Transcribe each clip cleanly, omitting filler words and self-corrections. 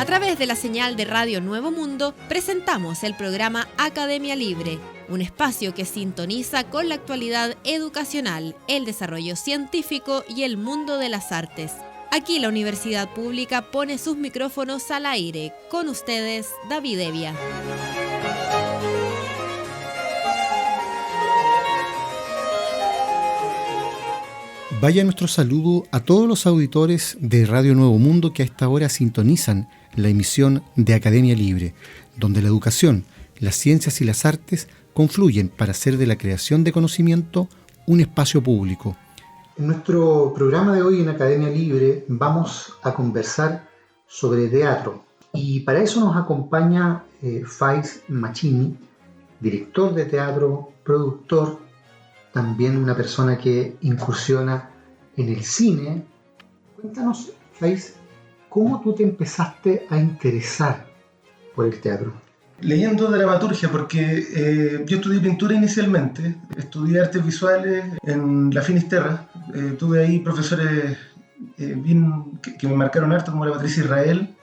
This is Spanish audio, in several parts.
través de la señal de Radio Nuevo Mundo, presentamos el programa Academia Libre, un espacio que sintoniza con la actualidad educacional, el desarrollo científico y el mundo de las artes. Aquí la Universidad Pública pone sus micrófonos al aire. Con ustedes, David Evia. Vaya nuestro saludo a todos los auditores de Radio Nuevo Mundo que a esta hora sintonizan la emisión de Academia Libre, donde la educación, las ciencias y las artes confluyen para hacer de la creación de conocimiento un espacio público. En nuestro programa de hoy en Academia Libre vamos a conversar sobre teatro y para eso nos acompaña Faiz Machini, director de teatro, productor, también una persona que incursiona en el cine. Cuéntanos, Faiz, ¿cómo tú te empezaste a interesar por el teatro? Leyendo dramaturgia, porque yo estudié pintura inicialmente, estudié artes visuales en la Finisterra, tuve ahí profesores que me marcaron harto, como la Patricia Israel,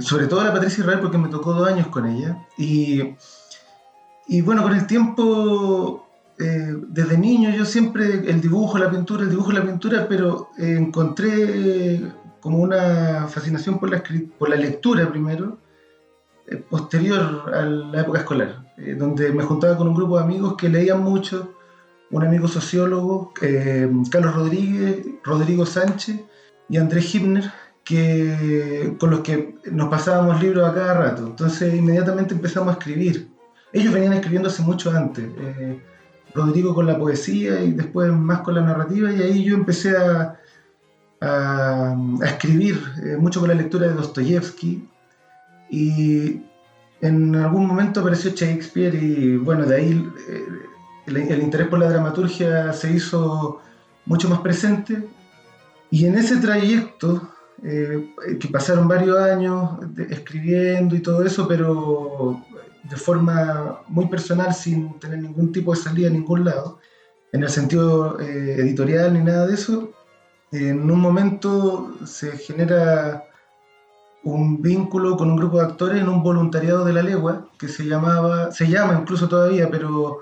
sobre todo la Patricia Israel porque me tocó 2 años con ella, y bueno, con el tiempo, desde niño yo siempre el dibujo, la pintura, pero encontré como una fascinación por la lectura primero, posterior a la época escolar, donde me juntaba con un grupo de amigos que leían mucho, un amigo sociólogo, Carlos Rodríguez, Rodrigo Sánchez y Andrés Hibner, con los que nos pasábamos libros a cada rato. Entonces inmediatamente empezamos a escribir. Ellos venían escribiendo hace mucho antes, Rodrigo con la poesía y después más con la narrativa, y ahí yo empecé a escribir mucho con la lectura de Dostoyevsky, y en algún momento apareció Shakespeare y bueno, de ahí el interés por la dramaturgia se hizo mucho más presente, y en ese trayecto que pasaron varios años escribiendo y todo eso, pero de forma muy personal, sin tener ningún tipo de salida a ningún lado, en el sentido editorial ni nada de eso, en un momento se genera un vínculo con un grupo de actores en un voluntariado de La Legua, que se llama incluso todavía, pero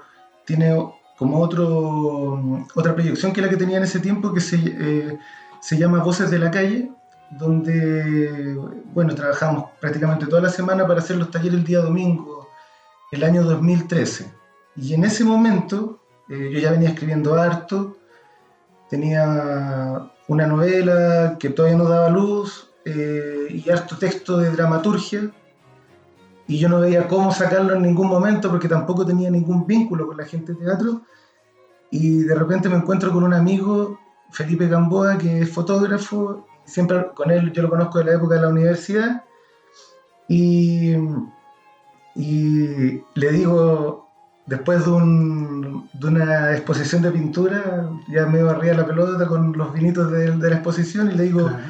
tiene como otra proyección que la que tenía en ese tiempo, que se llama Voces de la Calle, donde bueno, trabajamos prácticamente toda la semana para hacer los talleres el día domingo, el año 2013. Y en ese momento yo ya venía escribiendo harto, tenía una novela que todavía no daba luz, y harto texto de dramaturgia, y yo no veía cómo sacarlo en ningún momento porque tampoco tenía ningún vínculo con la gente de teatro, y de repente me encuentro con un amigo, Felipe Gamboa, que es fotógrafo, siempre con él yo lo conozco de la época de la universidad, y le digo, después de una exposición de pintura, ya me barría la pelota con los vinitos de la exposición, y le digo, claro,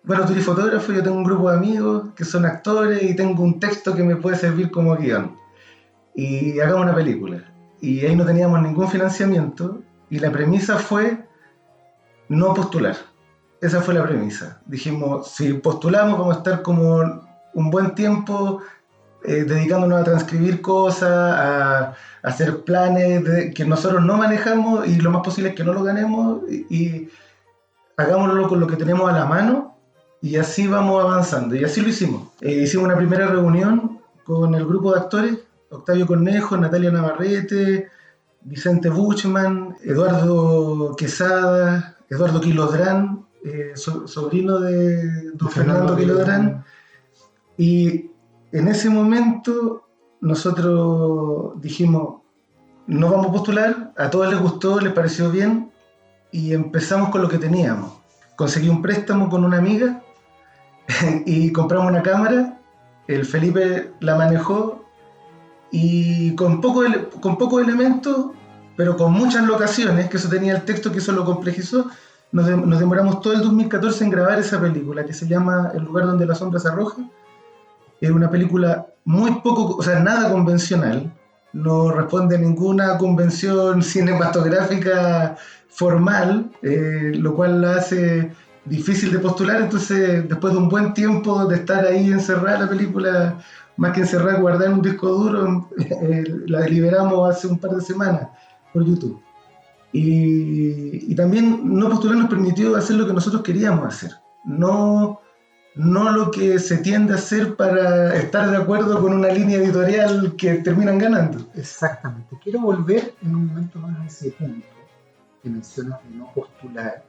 bueno, tú eres fotógrafo, yo tengo un grupo de amigos que son actores y tengo un texto que me puede servir como guión, y hagamos una película. Y ahí no teníamos ningún financiamiento, y la premisa fue no postular. Esa fue la premisa. Dijimos, si postulamos vamos a estar como un buen tiempo dedicándonos a transcribir cosas, a hacer planes que nosotros no manejamos, y lo más posible es que no lo ganemos, y hagámoslo con lo que tenemos a la mano, y así vamos avanzando. Y así lo hicimos. Hicimos una primera reunión con el grupo de actores, Octavio Cornejo, Natalia Navarrete, Vicente Buchman, Eduardo Quesada, Eduardo Quilodrán, sobrino de don Fernando Quilodrán. Y en ese momento nosotros dijimos, no vamos a postular, a todos les gustó, les pareció bien, y empezamos con lo que teníamos. Conseguí un préstamo con una amiga y compramos una cámara, el Felipe la manejó, y con pocos elementos, pero con muchas locaciones, que eso tenía el texto, que eso lo complejizó, nos demoramos todo el 2014 en grabar esa película, que se llama El lugar donde la sombra se arroja. Es una película muy poco, o sea, nada convencional, no responde a ninguna convención cinematográfica formal, lo cual la hace difícil de postular, entonces después de un buen tiempo de estar ahí encerrada la película, más que encerrada, guardada en un disco duro, la liberamos hace un par de semanas por YouTube. Y también no postular nos permitió hacer lo que nosotros queríamos hacer, no lo que se tiende a hacer para estar de acuerdo con una línea editorial que terminan ganando. Exactamente. Quiero volver en un momento más a ese punto que mencionas de no postular.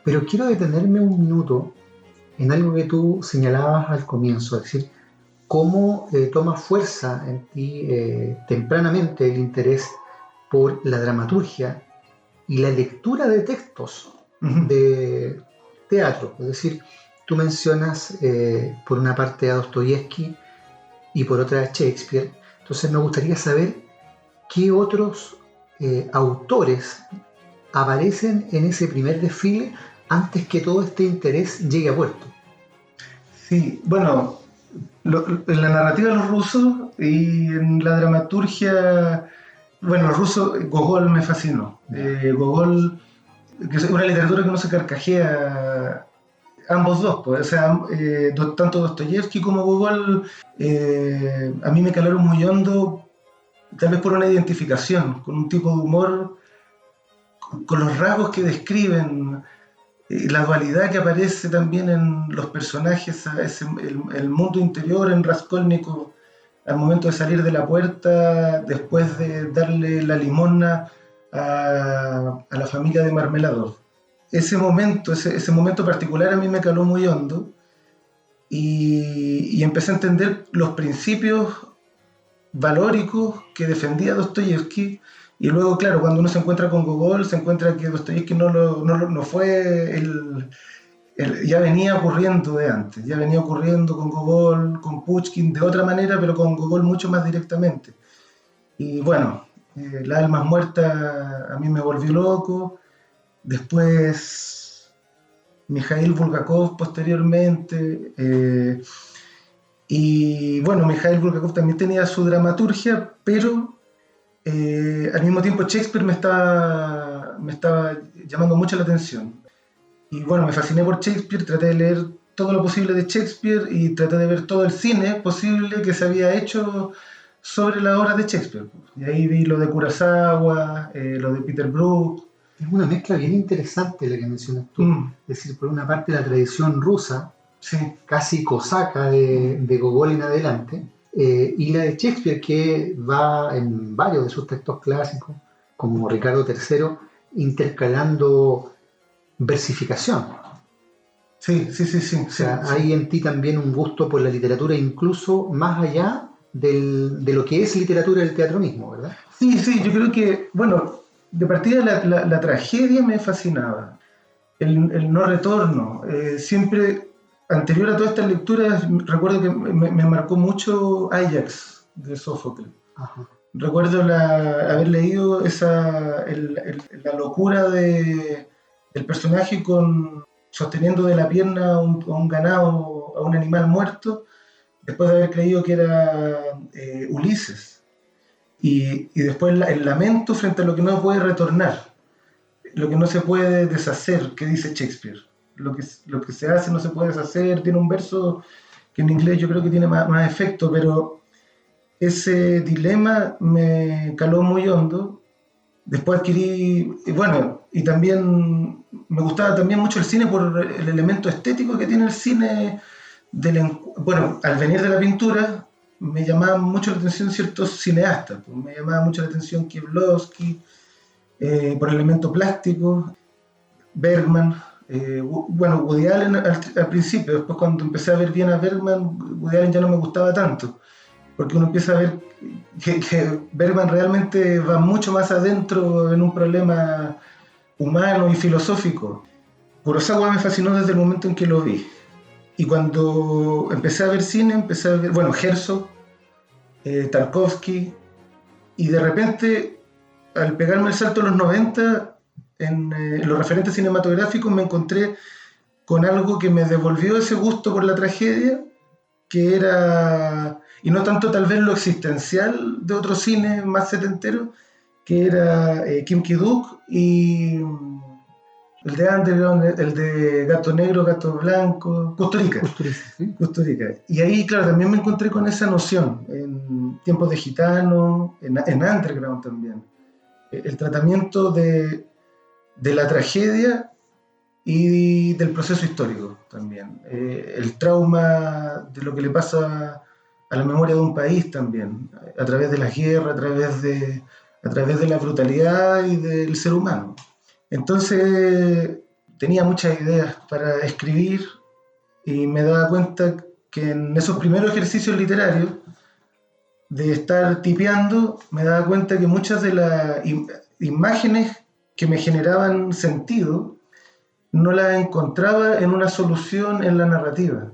Pero quiero detenerme un minuto en algo que tú señalabas al comienzo, es decir, cómo toma fuerza en ti tempranamente el interés por la dramaturgia y la lectura de textos de teatro. Es decir, tú mencionas por una parte a Dostoyevsky y por otra a Shakespeare. Entonces me gustaría saber qué otros autores aparecen en ese primer desfile antes que todo este interés llegue a puerto. Sí, bueno, en la narrativa de los rusos y en la dramaturgia, bueno, los rusos, Gogol me fascinó. Gogol, que es una literatura que no se carcajea, ambos dos, pues, o sea, tanto Dostoyevsky como Gogol a mí me calaron muy hondo, tal vez por una identificación con un tipo de humor, con los rasgos que describen, la dualidad que aparece también en los personajes, el mundo interior en Raskolnikov al momento de salir de la puerta después de darle la limosna a la familia de Marmeladov. Ese momento particular a mí me caló muy hondo y empecé a entender los principios valóricos que defendía Dostoyevsky. Y luego, claro, cuando uno se encuentra con Gogol, se encuentra que Dostoyevsky no fue ya venía ocurriendo de antes, ya venía ocurriendo con Gogol, con Pushkin de otra manera, pero con Gogol mucho más directamente. Y bueno, Las almas muertas a mí me volvió loco. Después Mikhail Bulgakov posteriormente. Y bueno, Mikhail Bulgakov también tenía su dramaturgia, pero al mismo tiempo Shakespeare me estaba llamando mucho la atención. Y bueno, me fasciné por Shakespeare, traté de leer todo lo posible de Shakespeare y traté de ver todo el cine posible que se había hecho sobre la obra de Shakespeare. Y ahí vi lo de Kurosawa, lo de Peter Brook. Es una mezcla bien interesante la que mencionas tú. Es decir, por una parte la tradición rusa, sí, casi cosaca de Gogol en adelante, y la de Shakespeare, que va en varios de sus textos clásicos, como Ricardo III, intercalando versificación. Sí. O sea, hay en ti también un gusto por la literatura, incluso más allá de lo que es literatura del teatro mismo, ¿verdad? Sí, yo creo que, bueno, de partida la tragedia me fascinaba. El no retorno. Siempre, anterior a todas estas lecturas, recuerdo que me marcó mucho Ajax, de Sófocles. Ajá. Recuerdo haber leído la locura del personaje sosteniendo de la pierna a un ganado, a un animal muerto, después de haber creído que era Ulises. Y después el lamento frente a lo que no puede retornar, lo que no se puede deshacer, que dice Shakespeare. Lo que se hace no se puede deshacer. Tiene un verso que en inglés yo creo que tiene más efecto, pero ese dilema me caló muy hondo. Después adquirí, y también me gustaba también mucho el cine por el elemento estético que tiene el cine. Al venir de la pintura, me llamaban mucho la atención ciertos cineastas. Me llamaba mucho la atención Kieslowski, por el elemento plástico, Bergman, Woody Allen al principio. Después, cuando empecé a ver bien a Bergman, Woody Allen ya no me gustaba tanto, porque uno empieza a ver que Bergman realmente va mucho más adentro en un problema humano y filosófico. Kurosawa me fascinó desde el momento en que lo vi. Y cuando empecé a ver cine, empecé a ver, Herzog, Tarkovsky, y de repente, al pegarme el salto a los 90, en los referentes cinematográficos me encontré con algo que me devolvió ese gusto por la tragedia, que era, y no tanto tal vez lo existencial de otro cine más setentero, que era Kim Ki-duk y El de Underground, el de Gato Negro, Gato Blanco, Kusturica. ¿Sí? Kusturica. Y ahí, claro, también me encontré con esa noción, en Tiempos de Gitano, en Underground también. El tratamiento de la tragedia y del proceso histórico también. El trauma de lo que le pasa a la memoria de un país también, a través de las guerras, a través de la brutalidad y del ser humano. Entonces tenía muchas ideas para escribir y me daba cuenta que en esos primeros ejercicios literarios de estar tipeando, me daba cuenta que muchas de las imágenes que me generaban sentido no las encontraba en una solución en la narrativa.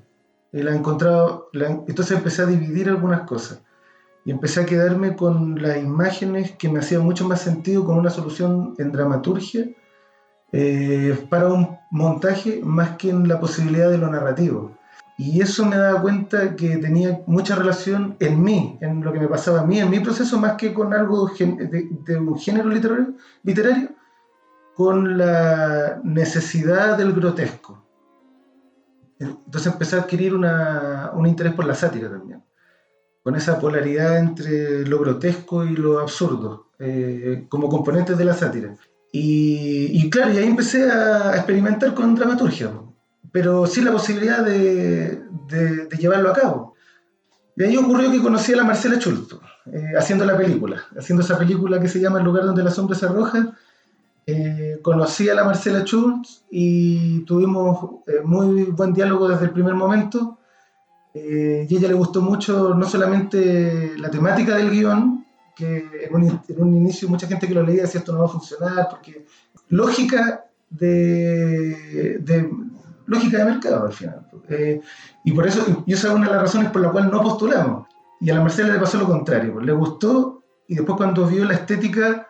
Entonces empecé a dividir algunas cosas y empecé a quedarme con las imágenes que me hacían mucho más sentido con una solución en dramaturgia para un montaje más que en la posibilidad de lo narrativo. Y eso me daba cuenta que tenía mucha relación en mí, en lo que me pasaba a mí, en mi proceso, más que con algo de un género literario, con la necesidad del grotesco. Entonces empecé a adquirir un interés por la sátira también, con esa polaridad entre lo grotesco y lo absurdo, como componentes de la sátira. Y claro, y ahí empecé a experimentar con dramaturgia, pero sin la posibilidad de llevarlo a cabo. Y ahí ocurrió que conocí a la Marcela Schulz, haciendo esa película que se llama El lugar donde la sombra se arroja. Conocí a la Marcela Schulz y tuvimos muy buen diálogo desde el primer momento. Y a ella le gustó mucho no solamente la temática del guión, que en un inicio mucha gente que lo leía decía esto no va a funcionar, porque lógica de mercado al final. Y por eso, y esa es una de las razones por la cual no postulamos. Y a la Marcela le pasó lo contrario, le gustó, y después cuando vio la estética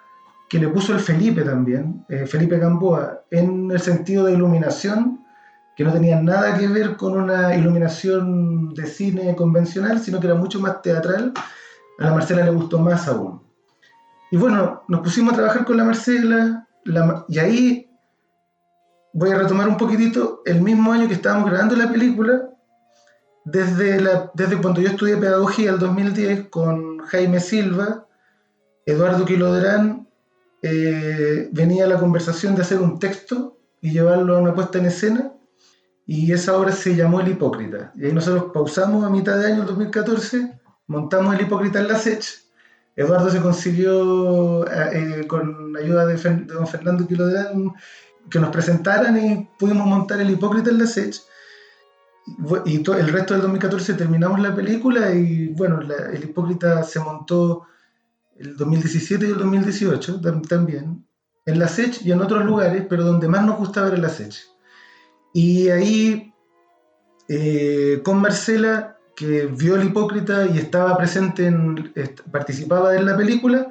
que le puso el Felipe también, Felipe Gamboa, en el sentido de iluminación, que no tenía nada que ver con una iluminación de cine convencional, sino que era mucho más teatral, a la Marcela le gustó más aún. Y bueno, nos pusimos a trabajar con la Marcela, y ahí voy a retomar un poquitito, el mismo año que estábamos grabando la película, desde cuando yo estudié pedagogía, el 2010, con Jaime Silva, Eduardo Quilodrán, venía la conversación de hacer un texto y llevarlo a una puesta en escena, y esa obra se llamó El Hipócrita. Y ahí nosotros pausamos a mitad de año, el 2014, montamos El Hipócrita en la SECH. Eduardo se consiguió, con ayuda de don Fernando Quilodrán, que nos presentaran y pudimos montar El Hipócrita en la SECH. Y el resto del 2014 terminamos la película y bueno, El Hipócrita se montó el 2017 y el 2018 también, en la SECH y en otros lugares, pero donde más nos gustaba era la SECH. Y ahí, con Marcela, que vio El Hipócrita y estaba presente, participaba en la película,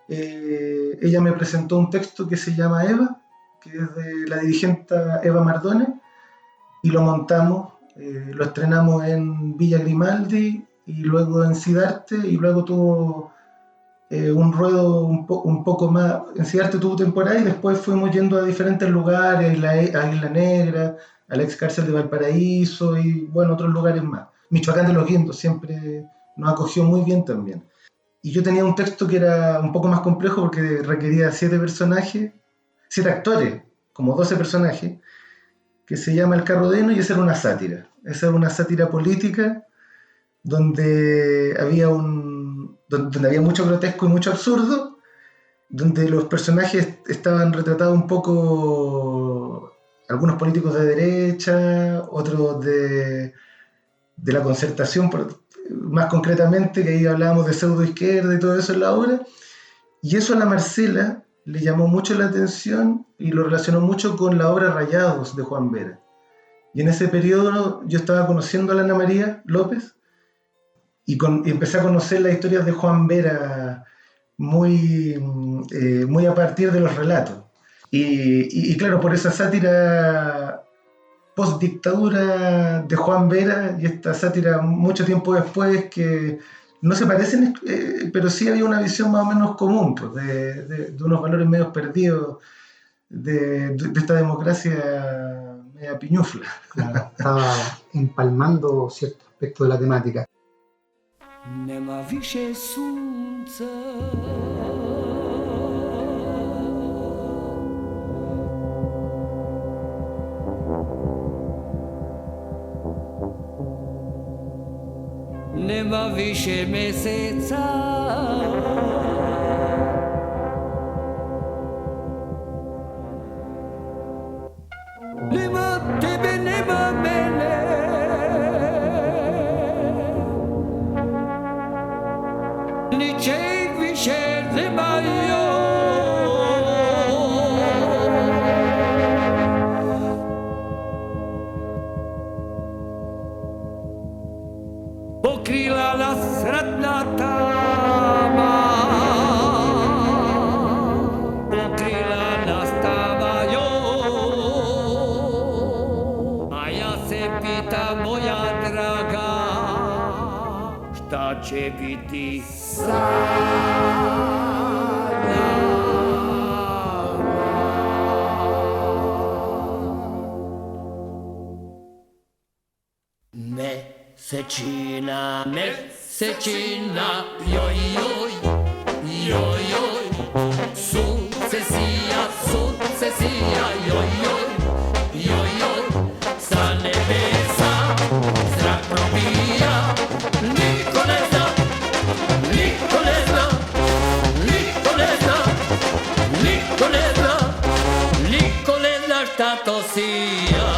ella me presentó un texto que se llama Eva, que es de la dirigente Eva Mardone, y lo montamos, lo estrenamos en Villa Grimaldi y luego en Sidarte, y luego tuvo un ruedo un poco más. En Sidarte tuvo temporada y después fuimos yendo a diferentes lugares, a Isla Negra, a la ex cárcel de Valparaíso y bueno, otros lugares más. Michoacán de los Guindos siempre nos acogió muy bien también. Y yo tenía un texto que era un poco más complejo porque requería 7 actores, como 12 personajes, que se llama El Carrodeno, y esa era una sátira. Esa era una sátira política donde había mucho grotesco y mucho absurdo, donde los personajes estaban retratados un poco, algunos políticos de derecha, otros de la Concertación, más concretamente, que ahí hablábamos de pseudo izquierda y todo eso en la obra, y eso a la Marcela le llamó mucho la atención y lo relacionó mucho con la obra Rayados de Juan Vera. Y en ese periodo yo estaba conociendo a la Ana María López y empecé a conocer las historias de Juan Vera muy a partir de los relatos. Y claro, por esa sátira post-dictadura de Juan Vera y esta sátira mucho tiempo después, que no se parecen, pero sí había una visión más o menos común, pues, de unos valores medio perdidos de esta democracia media piñufla. Claro, estaba empalmando cierto aspecto de la temática. Nema više sunca, nema više meseca, nema tebe, nema mene, ničeg više nema joj. Pokrila nas ratna tama, pokrila nas tama joj. A ja se pitam, moja draga, šta će biti sa Mesečina, mesečina, joj, joj, joj, joj, sukcesija, sukcesija, joj, joj, joj, joj, sa nebesa zrak probija, niko ne zna, niko ne zna, niko ne zna, niko ne zna, niko ne zna šta to sija.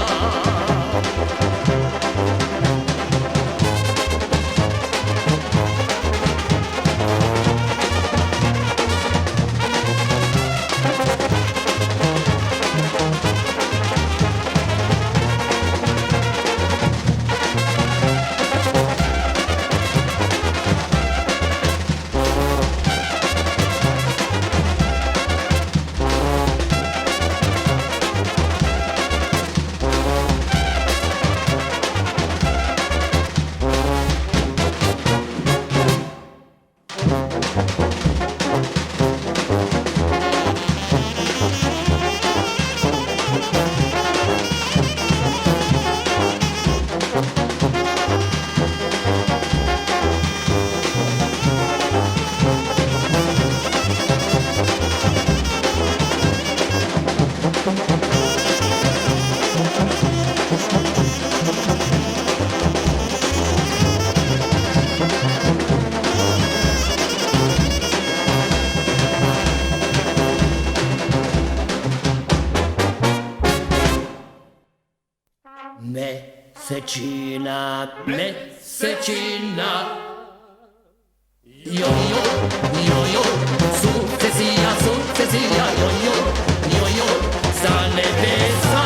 Mesečina, mesečina, joj, joj, joj, joj, sukcesija, sukcesija, joj, joj, joj, joj, sa nebesa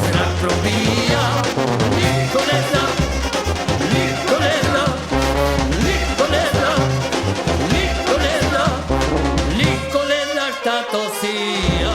zrak probija, niko ne zna, niko ne zna, niko ne zna, niko ne zna, niko ne zna šta to sija.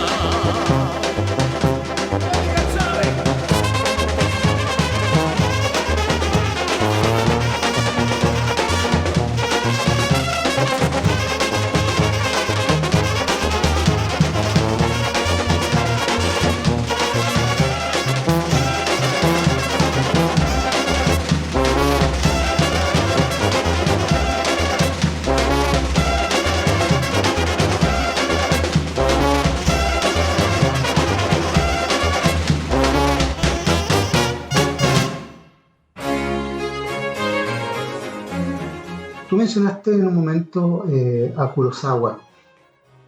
Tú mencionaste en un momento a Kurosawa.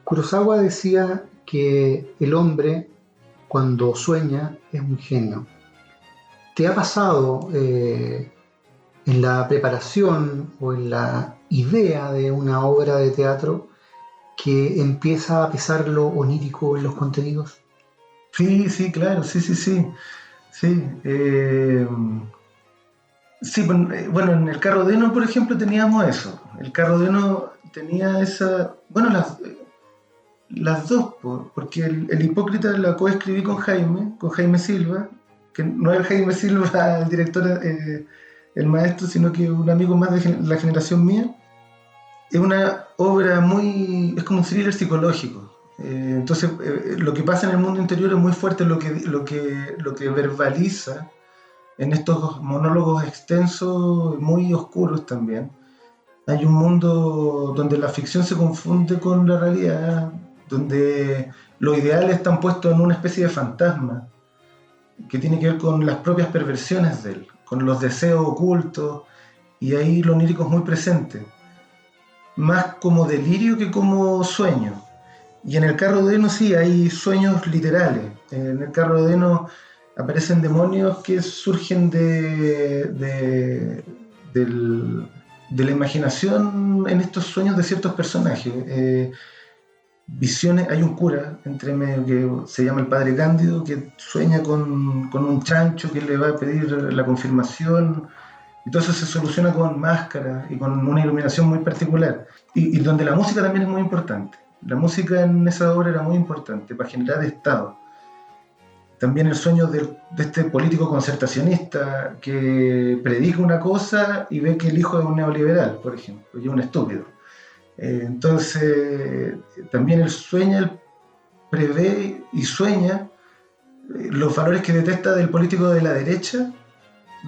Kurosawa decía que el hombre, cuando sueña, es un genio. ¿Te ha pasado en la preparación o en la idea de una obra de teatro que empieza a pesar lo onírico en los contenidos? Sí, sí, claro, sí. Sí, sí, bueno, en el Carro de Heno, por ejemplo, teníamos eso. El Carro de Heno tenía esa... Bueno, las dos, porque el Hipócrita la coescribí con Jaime Silva, que no era Jaime Silva el director, el maestro, sino que un amigo más de la generación mía. Es una obra es como un thriller psicológico. Entonces, lo que pasa en el mundo interior es muy fuerte, lo que verbaliza en estos monólogos extensos, muy oscuros también. Hay un mundo donde la ficción se confunde con la realidad, donde los ideales están puestos en una especie de fantasma, que tiene que ver con las propias perversiones de él, con los deseos ocultos, y ahí lo onírico es muy presente, más como delirio que como sueño. Y en el carro de Heno sí hay sueños literales. En el carro de Heno aparecen demonios que surgen de la imaginación en estos sueños de ciertos personajes. Visiones, hay un cura entre medio que se llama el padre Cándido, que sueña con un chancho que le va a pedir la confirmación. Entonces se soluciona con máscaras y con una iluminación muy particular. Y donde la música también es muy importante. La música en esa obra era muy importante para generar estado. También el sueño de este político concertacionista que predica una cosa y ve que el hijo es un neoliberal, por ejemplo, y un estúpido. Entonces, también él prevé y sueña los valores que detesta del político de la derecha,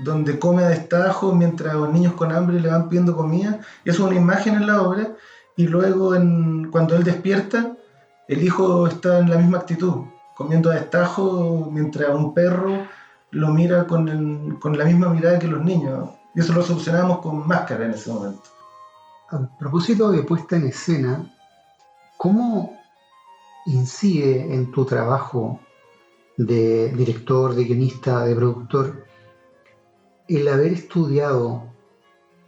donde come a destajo mientras los niños con hambre le van pidiendo comida. Y eso es una imagen en la obra. Y luego, cuando él despierta, el hijo está en la misma actitud, comiendo a destajo, mientras un perro lo mira con la misma mirada que los niños. Y eso lo solucionamos con máscara en ese momento. A propósito de puesta en escena, ¿cómo incide en tu trabajo de director, de guionista, de productor, el haber estudiado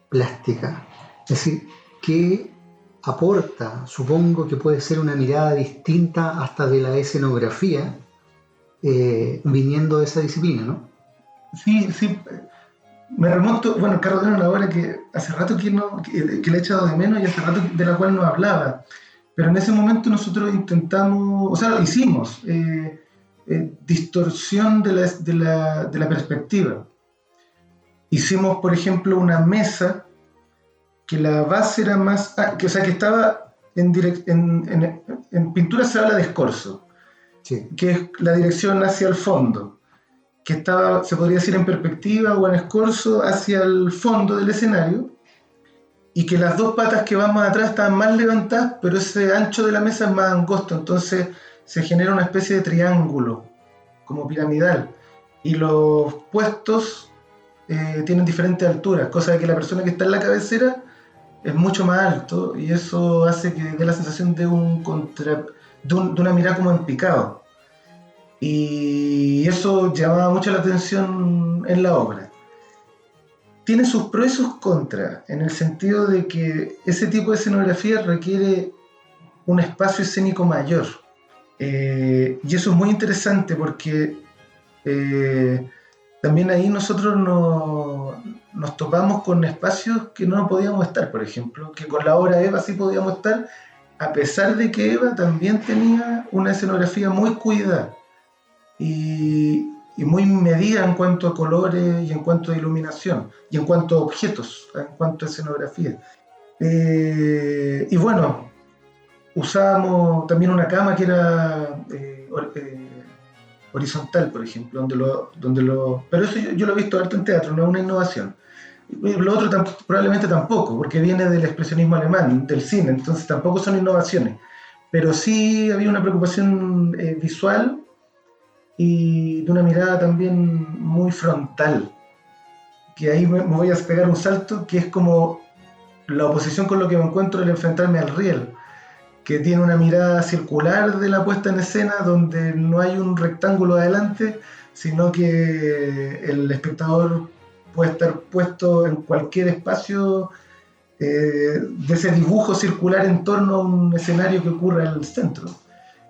plástica? Es decir, ¿qué aporta? Supongo que puede ser una mirada distinta hasta de la escenografía, viniendo de esa disciplina, ¿no? Sí. Me remonto, bueno, Carro de Heno es una obra que hace rato que le he echado de menos y hace rato de la cual no hablaba. Pero en ese momento nosotros intentamos, o sea, lo hicimos, distorsión de la perspectiva. Hicimos, por ejemplo, una mesa que la base era más, que estaba en pintura se habla de escorzo, sí, que es la dirección hacia el fondo, que estaba, se podría decir, en perspectiva o en escorzo hacia el fondo del escenario, y que las dos patas que van más atrás estaban más levantadas, pero ese ancho de la mesa es más angosto, entonces se genera una especie de triángulo, como piramidal, y los puestos tienen diferentes alturas, cosa de que la persona que está en la cabecera es mucho más alto, y eso hace que dé la sensación de una mirada como en picado. Y eso llamaba mucho la atención en la obra. Tiene sus pros y sus contras, en el sentido de que ese tipo de escenografía requiere un espacio escénico mayor. Y eso es muy interesante porque también ahí nosotros nos topamos con espacios que no podíamos estar, por ejemplo, que con la obra Eva sí podíamos estar, a pesar de que Eva también tenía una escenografía muy cuidada y muy medida en cuanto a colores y en cuanto a iluminación y en cuanto a objetos, en cuanto a escenografía. Y bueno, usábamos también una cama que era horizontal, por ejemplo, pero eso yo lo he visto harto en teatro, no es una innovación. Lo otro probablemente tampoco, porque viene del expresionismo alemán, del cine, entonces tampoco son innovaciones. Pero sí había una preocupación visual y de una mirada también muy frontal, que ahí me voy a pegar un salto, que es como la oposición con lo que me encuentro al enfrentarme al riel, que tiene una mirada circular de la puesta en escena, donde no hay un rectángulo adelante, sino que el espectador puede estar puesto en cualquier espacio de ese dibujo circular en torno a un escenario que ocurre al centro,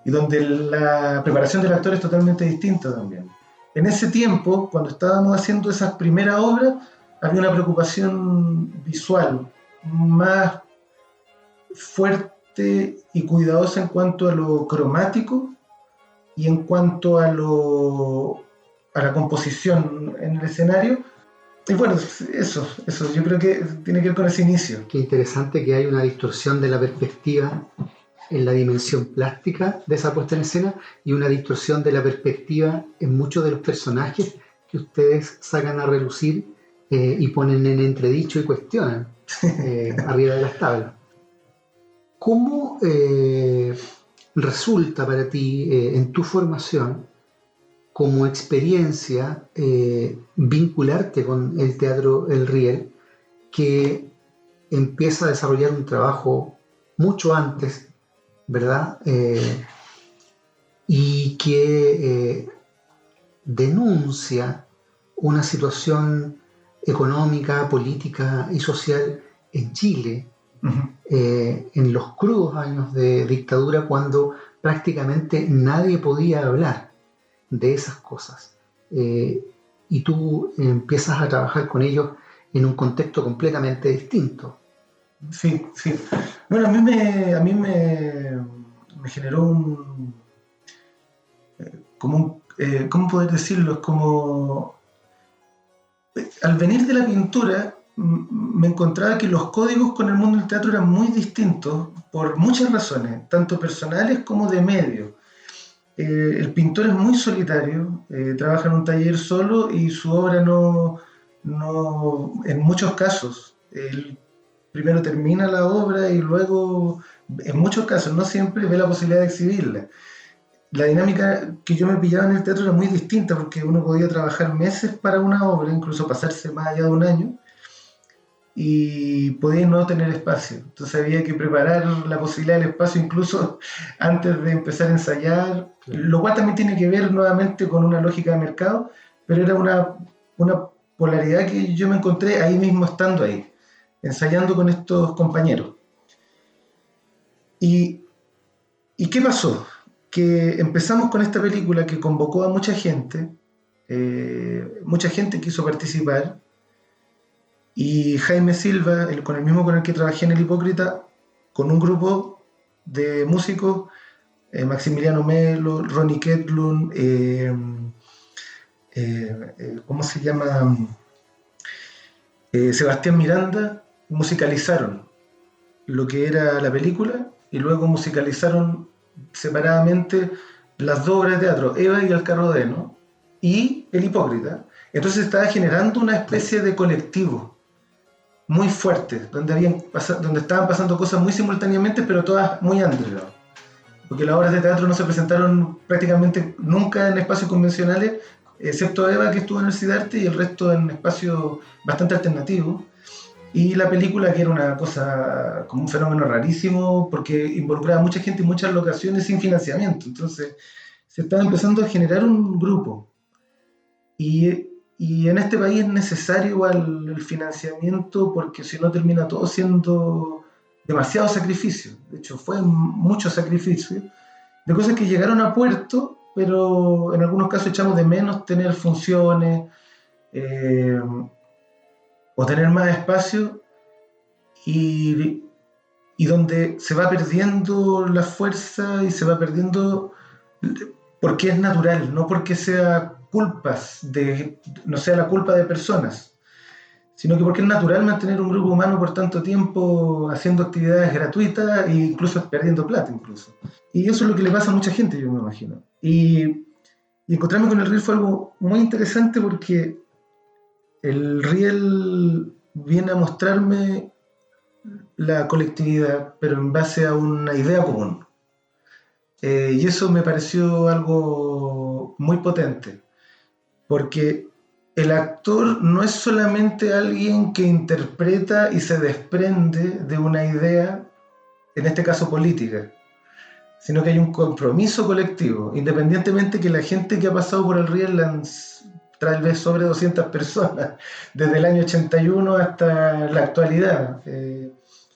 y donde la preparación del actor es totalmente distinta también. En ese tiempo, cuando estábamos haciendo esas primeras obras, había una preocupación visual más fuerte y cuidadosa en cuanto a lo cromático y en cuanto a la composición en el escenario. Y bueno, eso yo creo que tiene que ver con ese inicio. Qué interesante que hay una distorsión de la perspectiva en la dimensión plástica de esa puesta en escena y una distorsión de la perspectiva en muchos de los personajes que ustedes sacan a relucir y ponen en entredicho y cuestionan arriba de las tablas. ¿Cómo resulta para ti en tu formación como experiencia vincularte con el teatro El Riel, que empieza a desarrollar un trabajo mucho antes, ¿verdad? Y que denuncia una situación económica, política y social en Chile, en los crudos años de dictadura, cuando prácticamente nadie podía hablar de esas cosas. Y tú empiezas a trabajar con ellos en un contexto completamente distinto. Sí, sí. Bueno, a mí me generó ¿cómo poder decirlo? Es como, al venir de la pintura, me encontraba que los códigos con el mundo del teatro eran muy distintos por muchas razones, tanto personales como de medio. El pintor es muy solitario, trabaja en un taller solo y su obra no en muchos casos, él primero termina la obra y luego, en muchos casos, no siempre ve la posibilidad de exhibirla. La dinámica que yo me pillaba en el teatro era muy distinta porque uno podía trabajar meses para una obra, incluso pasarse más allá de un año, y podía no tener espacio. Entonces había que preparar la posibilidad del espacio incluso antes de empezar a ensayar, lo cual también tiene que ver nuevamente con una lógica de mercado, pero era una polaridad que yo me encontré ahí mismo estando ahí, ensayando con estos compañeros. ¿Y qué pasó? Que empezamos con esta película que convocó a mucha gente quiso participar, y Jaime Silva, con el mismo con el que trabajé en El Hipócrita, con un grupo de músicos, Maximiliano Melo, Ronnie Ketlund, ¿cómo se llama? Sebastián Miranda, musicalizaron lo que era la película y luego musicalizaron separadamente las dos obras de teatro, Eva y el carro de Heno y El Hipócrita. Entonces estaba generando una especie de colectivo muy fuerte, donde estaban pasando cosas muy simultáneamente, pero todas muy underground. Porque las obras de teatro no se presentaron prácticamente nunca en espacios convencionales, excepto Eva, que estuvo en el Cidarte, y el resto en espacios bastante alternativos. Y la película, que era una cosa como un fenómeno rarísimo, porque involucraba a mucha gente y muchas locaciones sin financiamiento. Entonces se estaba empezando a generar un grupo. Y en este país es necesario igual el financiamiento, porque si no termina todo siendo demasiado sacrificio. De hecho, fue mucho sacrificio de cosas que llegaron a puerto, pero en algunos casos echamos de menos tener funciones o tener más espacio, y donde se va perdiendo la fuerza y se va perdiendo porque es natural, no porque sea no sea la culpa de personas, sino que porque es natural mantener un grupo humano por tanto tiempo haciendo actividades gratuitas e incluso perdiendo plata incluso. Y eso es lo que le pasa a mucha gente, yo me imagino. Y encontrarme con el Riel fue algo muy interesante, porque el Riel viene a mostrarme la colectividad, pero en base a una idea común. Y eso me pareció algo muy potente, porque el actor no es solamente alguien que interpreta y se desprende de una idea, en este caso política, sino que hay un compromiso colectivo, independientemente que la gente que ha pasado por el Riel, tal vez sobre 200 personas, desde el año 81 hasta la actualidad.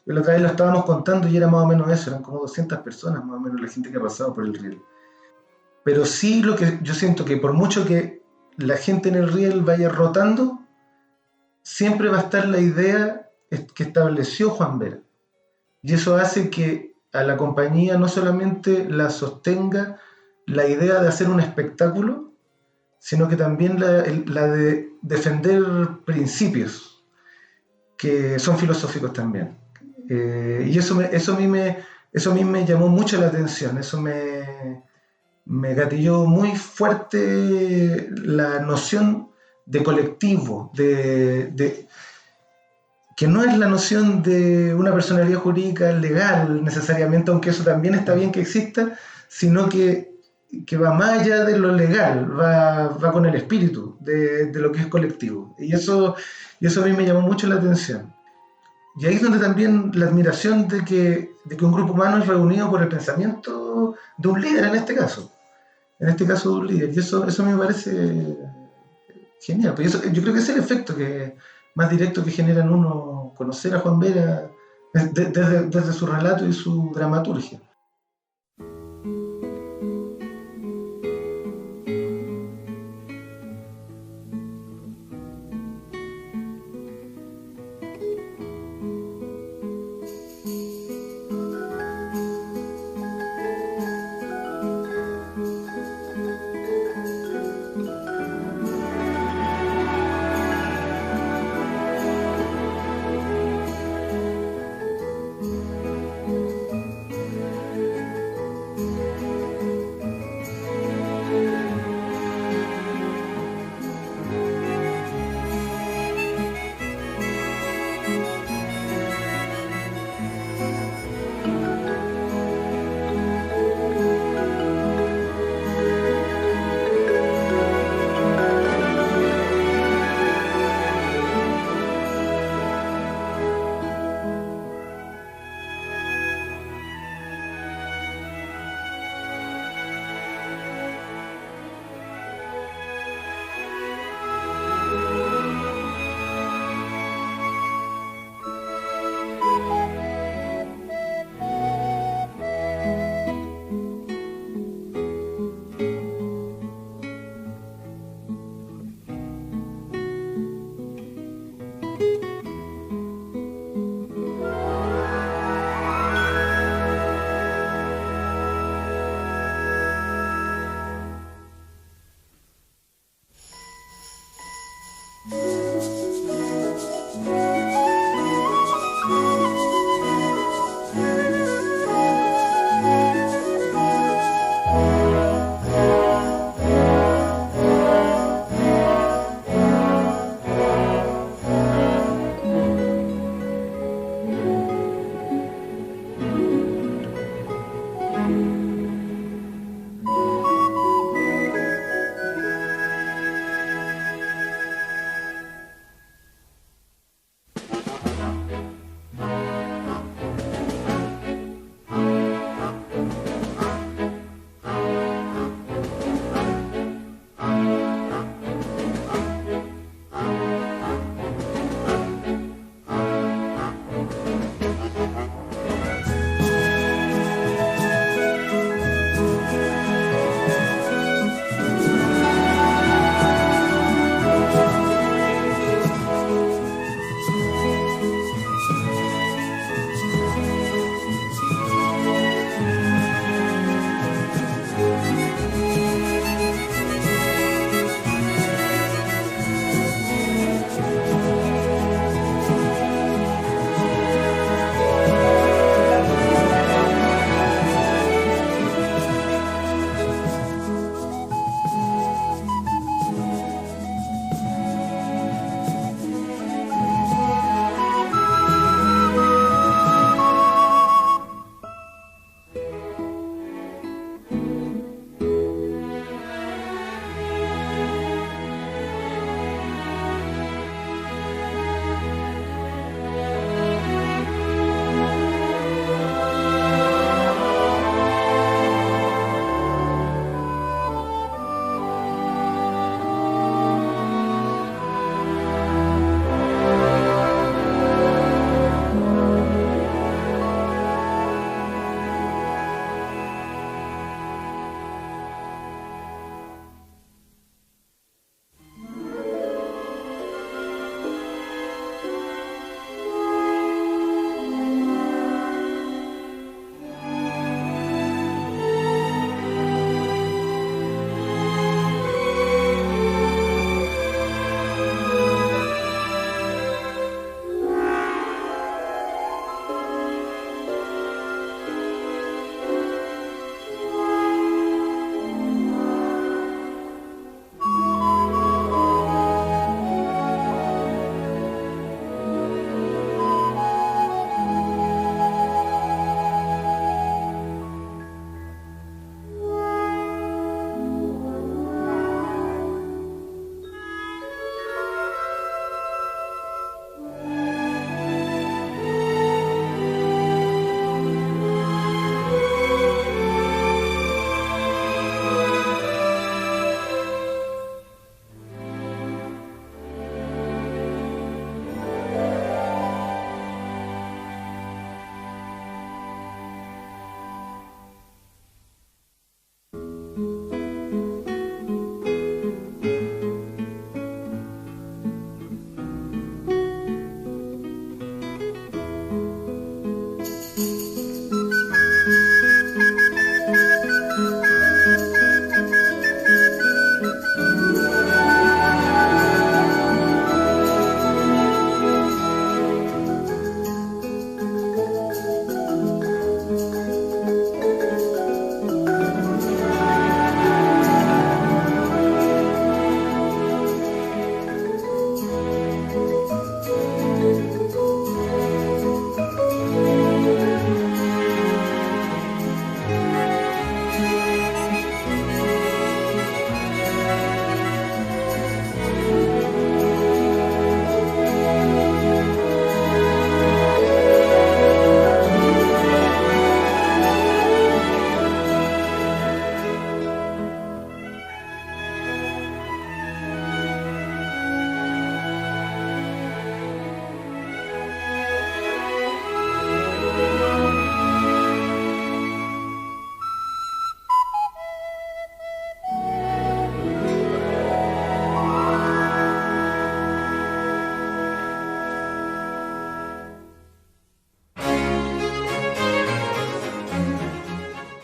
La otra vez lo estábamos contando y era más o menos eso, eran como 200 personas más o menos la gente que ha pasado por el Riel. Pero sí, lo que yo siento que por mucho que la gente en el Riel vaya rotando, siempre va a estar la idea que estableció Juan Vera. Y eso hace que a la compañía no solamente la sostenga la idea de hacer un espectáculo, sino que también la de defender principios que son filosóficos también. Y eso a mí eso a mí me llamó mucho la atención, eso me gatilló muy fuerte la noción de colectivo, que no es la noción de una personalidad jurídica legal necesariamente, aunque eso también está bien que exista, sino que va más allá de lo legal, va con el espíritu de lo que es colectivo. Y eso a mí me llamó mucho la atención. Y ahí es donde también la admiración de que un grupo humano es reunido por el pensamiento de un líder en este caso de un líder. Y eso me parece genial. Pues yo creo que es el efecto más directo que genera en uno conocer a Juan Vera desde su relato y su dramaturgia.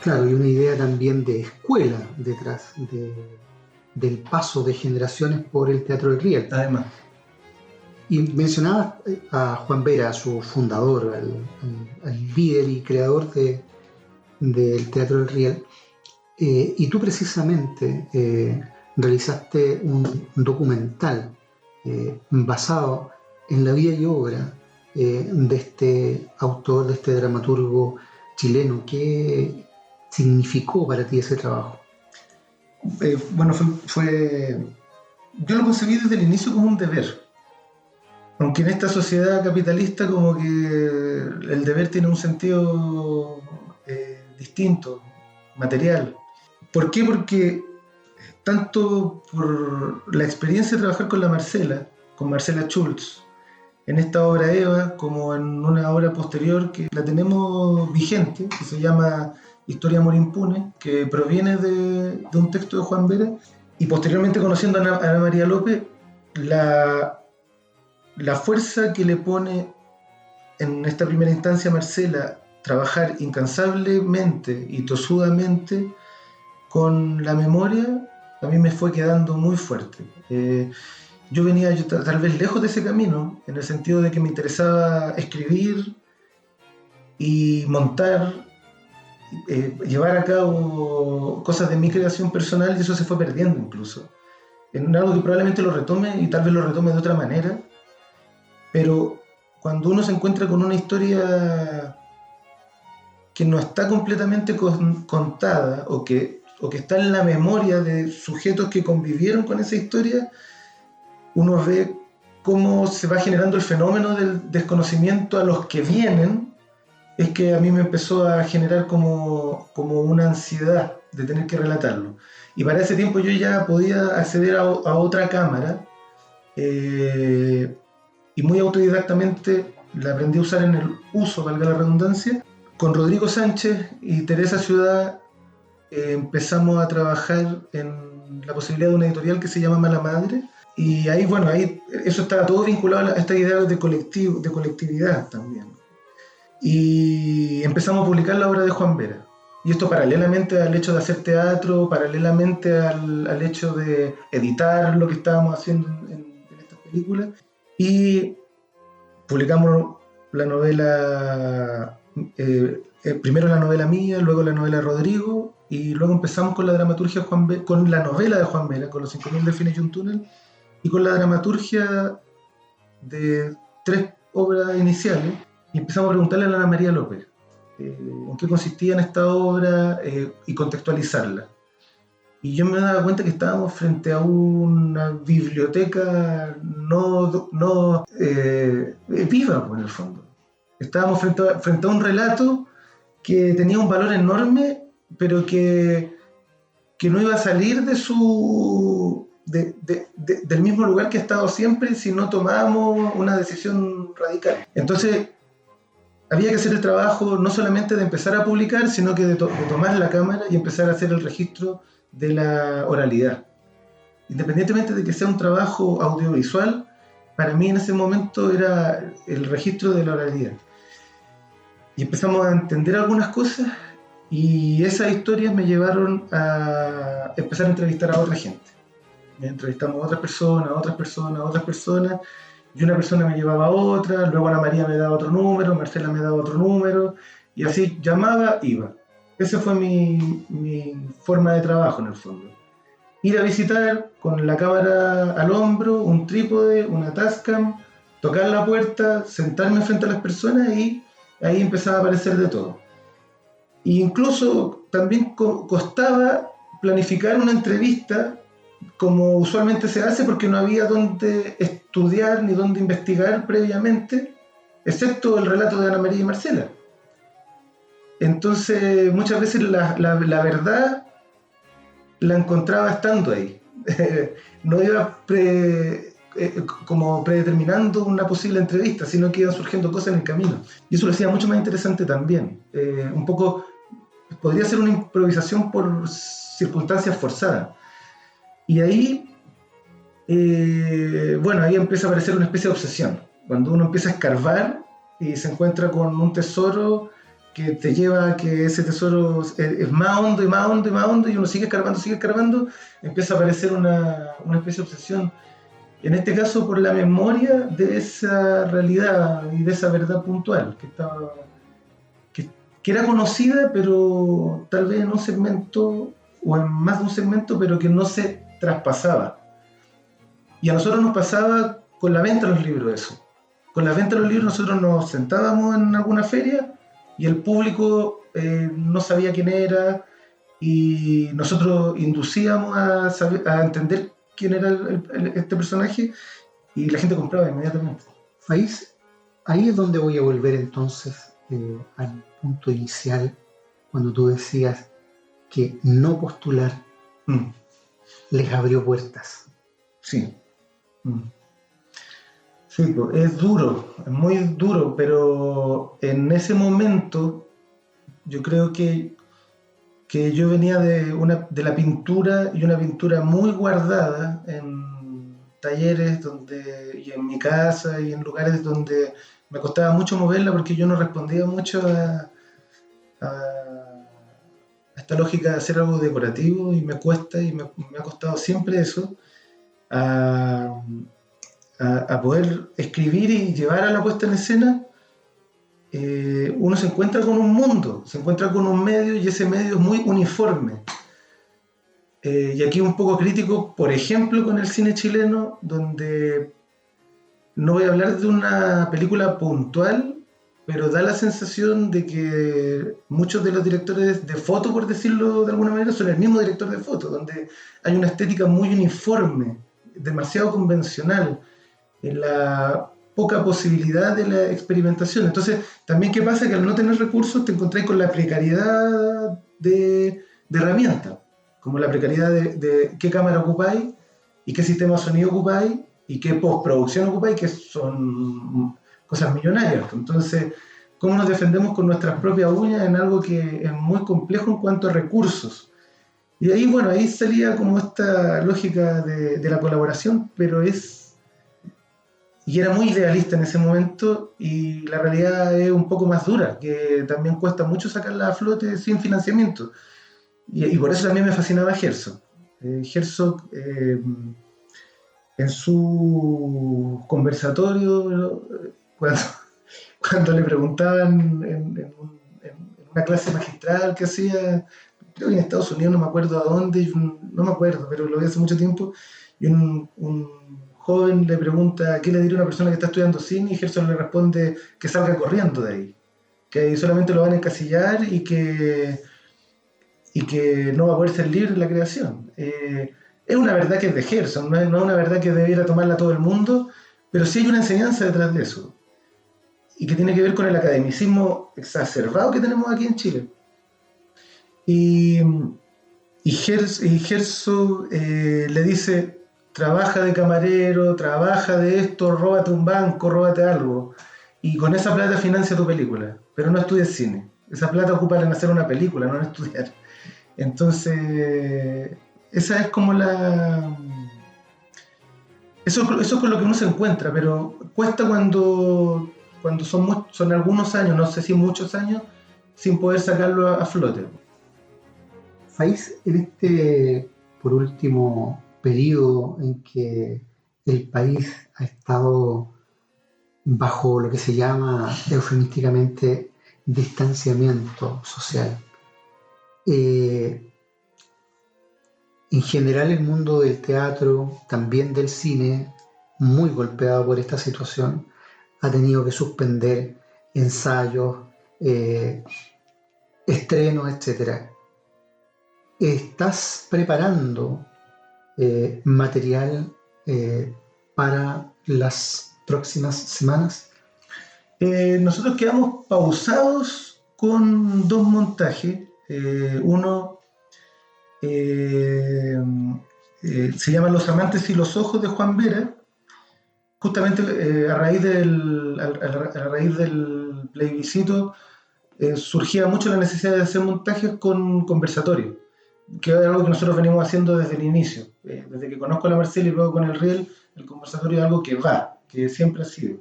Claro, y una idea también de escuela detrás del paso de generaciones por el teatro de Riel. Además. Y mencionabas a Juan Vera, su fundador, al líder y creador del Teatro del Riel, y tú precisamente realizaste un documental basado en la vida y obra de este autor, de este dramaturgo chileno. ¿Qué significó para ti ese trabajo? Bueno, yo lo concebí desde el inicio como un deber. Aunque en esta sociedad capitalista como que el deber tiene un sentido distinto, material. ¿Por qué? Porque tanto por la experiencia de trabajar con Marcela Schulz, en esta obra Eva, como en una obra posterior que la tenemos vigente, que se llama Historia Amor Impune, que proviene de un texto de Juan Vera, y posteriormente conociendo a Ana María López, la fuerza que le pone en esta primera instancia Marcela trabajar incansablemente y tosudamente con la memoria, a mí me fue quedando muy fuerte. Yo venía tal vez lejos de ese camino, en el sentido de que me interesaba escribir y montar, llevar a cabo cosas de mi creación personal, y eso se fue perdiendo incluso. En algo que probablemente lo retome, y tal vez lo retome de otra manera, pero cuando uno se encuentra con una historia que no está completamente contada o que está en la memoria de sujetos que convivieron con esa historia, uno ve cómo se va generando el fenómeno del desconocimiento a los que vienen. Es que a mí me empezó a generar como una ansiedad de tener que relatarlo. Y para ese tiempo yo ya podía acceder a otra cámara, y muy autodidactamente la aprendí a usar en el uso, valga la redundancia. Con Rodrigo Sánchez y Teresa Ciudad empezamos a trabajar en la posibilidad de una editorial que se llama Mala Madre, y ahí eso estaba todo vinculado a esta idea de colectividad también. Y empezamos a publicar la obra de Juan Vera. Y esto paralelamente al hecho de hacer teatro, paralelamente al hecho de editar lo que estábamos haciendo en estas películas. Y publicamos la novela, primero la novela mía, luego la novela de Rodrigo, y luego empezamos con la dramaturgia con la novela de Juan Vera, con los 5000 delfines y un túnel, y con la dramaturgia de 3 obras iniciales, y empezamos a preguntarle a Ana María López en qué consistían esta obra y contextualizarla. Y yo me daba cuenta que estábamos frente a una biblioteca no viva, por el fondo. Estábamos frente a un relato que tenía un valor enorme, pero que no iba a salir del mismo lugar que ha estado siempre si no tomábamos una decisión radical. Entonces, había que hacer el trabajo no solamente de empezar a publicar, sino que de tomar la cámara y empezar a hacer el registro de la oralidad. Independientemente de que sea un trabajo audiovisual, para mí en ese momento era el registro de la oralidad. Y empezamos a entender algunas cosas, y esas historias me llevaron a empezar a entrevistar a otra gente. Entrevistamos a otras personas, y una persona me llevaba a otra, luego Ana María me daba otro número, Marcela me daba otro número, y así llamaba, iba. Esa fue mi forma de trabajo en el fondo. Ir a visitar con la cámara al hombro, un trípode, una Tascam, tocar la puerta, sentarme frente a las personas, y ahí empezaba a aparecer de todo. E incluso también costaba planificar una entrevista como usualmente se hace, porque no había dónde estudiar ni dónde investigar previamente, excepto el relato de Ana María y Marcela. Entonces muchas veces la verdad la encontraba estando ahí. No iba como predeterminando una posible entrevista, sino que iban surgiendo cosas en el camino. Y eso lo hacía mucho más interesante también. Un poco, podría ser una improvisación por circunstancias forzadas. Y ahí, ahí empieza a aparecer una especie de obsesión. Cuando uno empieza a escarbar y se encuentra con un tesoro que te lleva a que ese tesoro es más hondo y más hondo y más hondo, y uno sigue escarbando, empieza a aparecer una especie de obsesión. En este caso, por la memoria de esa realidad y de esa verdad puntual, que era conocida, pero tal vez en un segmento, o en más de un segmento, pero que no se traspasaba. Y a nosotros nos pasaba con la venta de los libros eso. Con la venta de los libros nosotros nos sentábamos en alguna feria y el público no sabía quién era, y nosotros inducíamos a entender quién era este personaje, y la gente compraba inmediatamente. Ahí es donde voy a volver entonces al punto inicial, cuando tú decías que no postular les abrió puertas. Sí. Sí, pues, es duro, es muy duro, pero en ese momento yo creo que yo venía de la pintura, y una pintura muy guardada en talleres y en mi casa y en lugares donde me costaba mucho moverla, porque yo no respondía mucho a esta lógica de hacer algo decorativo, y me cuesta, y me ha costado siempre eso, a poder escribir y llevar a la puesta en escena. Uno se encuentra con un mundo, se encuentra con un medio, y ese medio es muy uniforme. Y aquí un poco crítico, por ejemplo, con el cine chileno, donde no voy a hablar de una película puntual, pero da la sensación de que muchos de los directores de foto, por decirlo de alguna manera, son el mismo director de foto, donde hay una estética muy uniforme, demasiado convencional, en la poca posibilidad de la experimentación. Entonces, también, ¿qué pasa? Que al no tener recursos te encontrás con la precariedad de herramientas, como la precariedad de qué cámara ocupáis, y qué sistema de sonido ocupáis, y qué postproducción ocupáis, que son cosas millonarias. Entonces, ¿cómo nos defendemos con nuestras propias uñas en algo que es muy complejo en cuanto a recursos? Y ahí, bueno, ahí salía como esta lógica de la colaboración, y era muy idealista en ese momento, y la realidad es un poco más dura, que también cuesta mucho sacarla a flote sin financiamiento. Y por eso también me fascinaba Herzog. Herzog, en su conversatorio, cuando le preguntaban en una clase magistral que hacía, creo que en Estados Unidos, no me acuerdo a dónde, no me acuerdo, pero lo vi hace mucho tiempo, y un joven le pregunta qué le diría a una persona que está estudiando cine, y Herzog le responde que salga corriendo de ahí, que ahí solamente lo van a encasillar, y que no va a poder ser libre en la creación. Es una verdad que es de Herzog, no es una verdad que debiera tomarla todo el mundo, pero sí hay una enseñanza detrás de eso, y que tiene que ver con el academicismo exacerbado que tenemos aquí en Chile. Y Herzog le dice: trabaja de camarero, trabaja de esto, róbate un banco, róbate algo, y con esa plata financia tu película, pero no estudies cine. Esa plata ocupa en hacer una película, no en estudiar. Entonces, esa es como eso es con lo que uno se encuentra, pero cuesta cuando son algunos años, no sé si muchos años, sin poder sacarlo a flote. Faiz, en este, por último, periodo en que el país ha estado bajo lo que se llama eufemísticamente distanciamiento social, en general el mundo del teatro, también del cine, muy golpeado por esta situación, ha tenido que suspender ensayos, estrenos, etc. ¿Estás preparando material para las próximas semanas? Nosotros quedamos pausados con 2 montajes. Uno se llama Los amantes y los ojos, de Juan Vera, justamente a raíz del plebiscito. Surgía mucho la necesidad de hacer montajes con conversatorios, que es algo que nosotros venimos haciendo desde el inicio. Desde que conozco a la Marcela y luego con el Riel, el conversatorio es algo que siempre ha sido.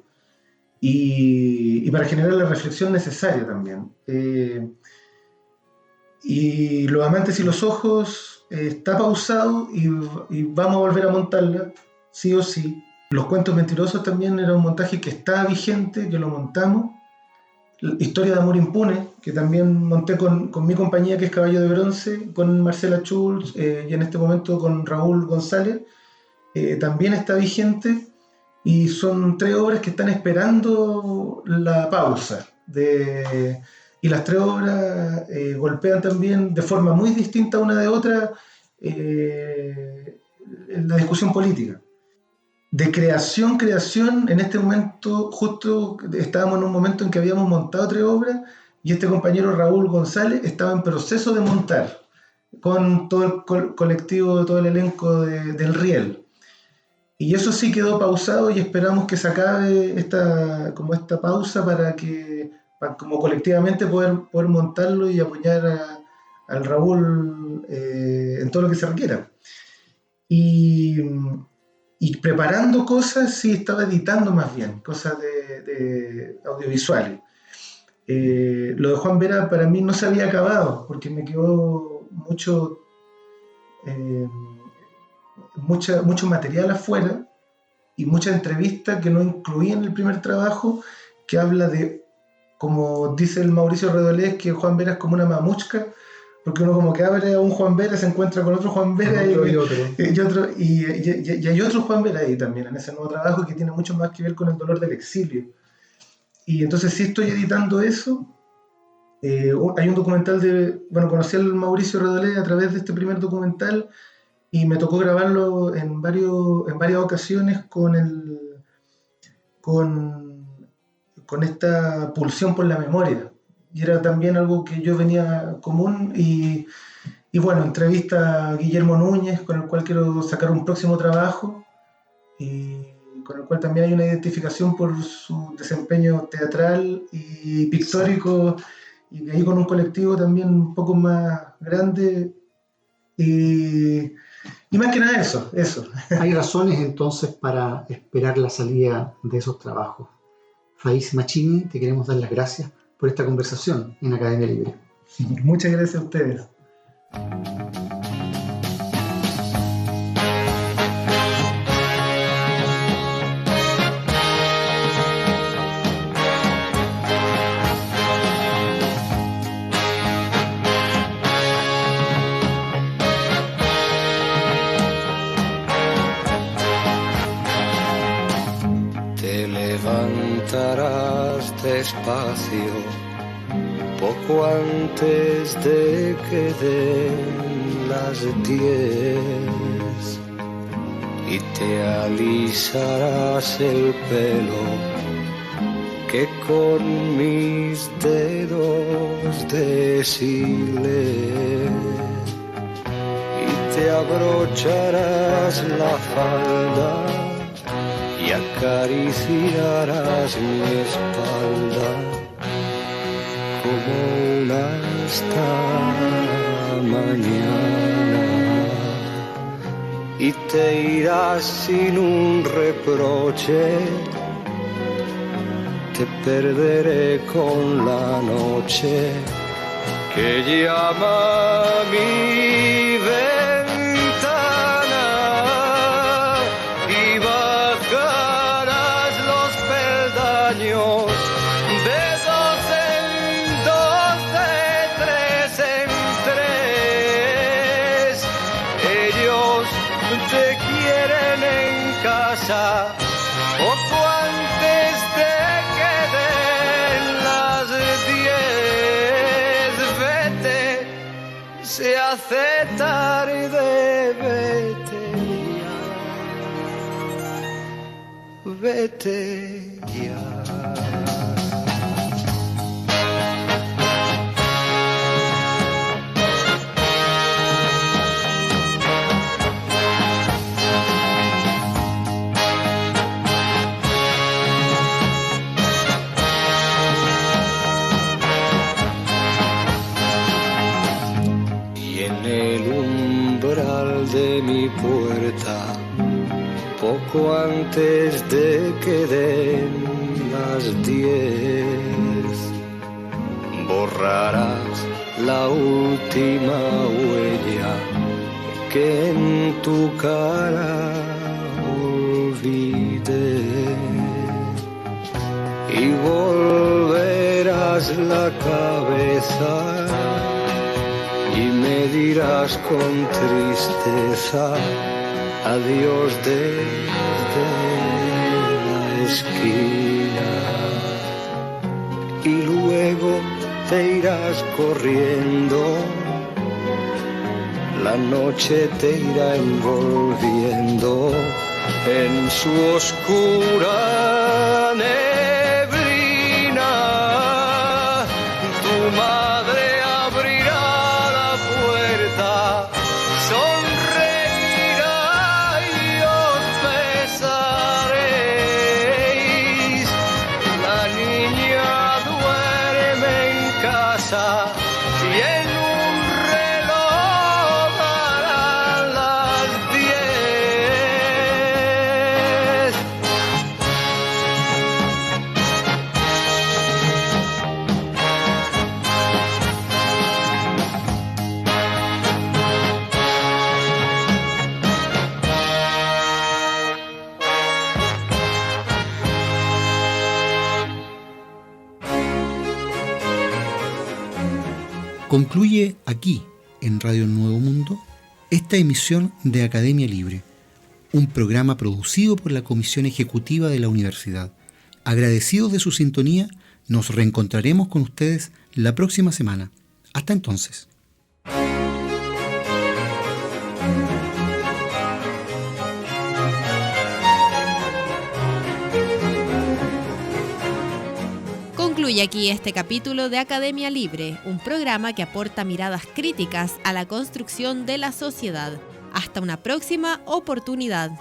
y para generar la reflexión necesaria también. Y Los amantes y los ojos está pausado y vamos a volver a montarla, sí o sí. Los cuentos mentirosos también era un montaje que está vigente, que lo montamos. Historia de amor impune, que también monté con mi compañía, que es Caballo de Bronce, con Marcela Schulz y en este momento con Raúl González, también está vigente, y son 3 obras que están esperando la pausa. Y las 3 obras golpean también de forma muy distinta una de otra la discusión política. De creación, en este momento, justo estábamos en un momento en que habíamos montado 3 obras y este compañero Raúl González estaba en proceso de montar con todo el colectivo, todo el elenco del Riel. Y eso sí quedó pausado y esperamos que se acabe esta pausa para como colectivamente poder montarlo y apoyar al Raúl en todo lo que se requiera. Y preparando cosas, sí, estaba editando más bien, cosas de audiovisuales. Lo de Juan Vera para mí no se había acabado, porque me quedó mucho material afuera y muchas entrevistas que no incluí en el primer trabajo, que habla de, como dice el Mauricio Redolés, que Juan Vera es como una mamushka, porque uno como que abre a un Juan Vera, se encuentra con otro Juan Vera y hay otro Juan Vera ahí también en ese nuevo trabajo, que tiene mucho más que ver con el dolor del exilio. Y entonces sí estoy editando eso. Hay un documental conocí al Mauricio Redolé a través de este primer documental y me tocó grabarlo en varias ocasiones con esta pulsión por la memoria. Y era también algo que yo venía común y bueno, entrevista a Guillermo Núñez, con el cual quiero sacar un próximo trabajo y con el cual también hay una identificación por su desempeño teatral y pictórico, y ahí con un colectivo también un poco más grande y más que nada eso. Hay razones entonces para esperar la salida de esos trabajos. Faiz Machini, te queremos dar las gracias por esta conversación en Academia Libre. Muchas gracias a ustedes. Te levantarás despacio poco antes de que den las 10 y te alisarás el pelo que con mis dedos deshilé y te abrocharás la falda y acariciarás mi espalda como una esta mañana y te irás sin un reproche, te perderé con la noche que llama a mi ventana y bajarás los peldaños de 2 en 2, de 3 en 3. Ellos te quieren en casa poco antes de que den las 10. Vete, se hace tarde, vete ya, vete ya. De mi puerta, poco antes de que den las 10 borrarás la última huella que en tu cara olvidé y volverás la cabeza y me dirás con tristeza adiós desde la esquina y luego te irás corriendo, la noche te irá envolviendo en su oscura neblina. Tu madre abrirá la puerta, sonreirá y os besaréis. La niña duerme en casa y en un reloj darán las 10. Concluye aquí, en Radio Nuevo Mundo, esta emisión de Academia Libre, un programa producido por la Comisión Ejecutiva de la Universidad. Agradecidos de su sintonía, nos reencontraremos con ustedes la próxima semana. Hasta entonces. Concluye aquí este capítulo de Academia Libre, un programa que aporta miradas críticas a la construcción de la sociedad. Hasta una próxima oportunidad.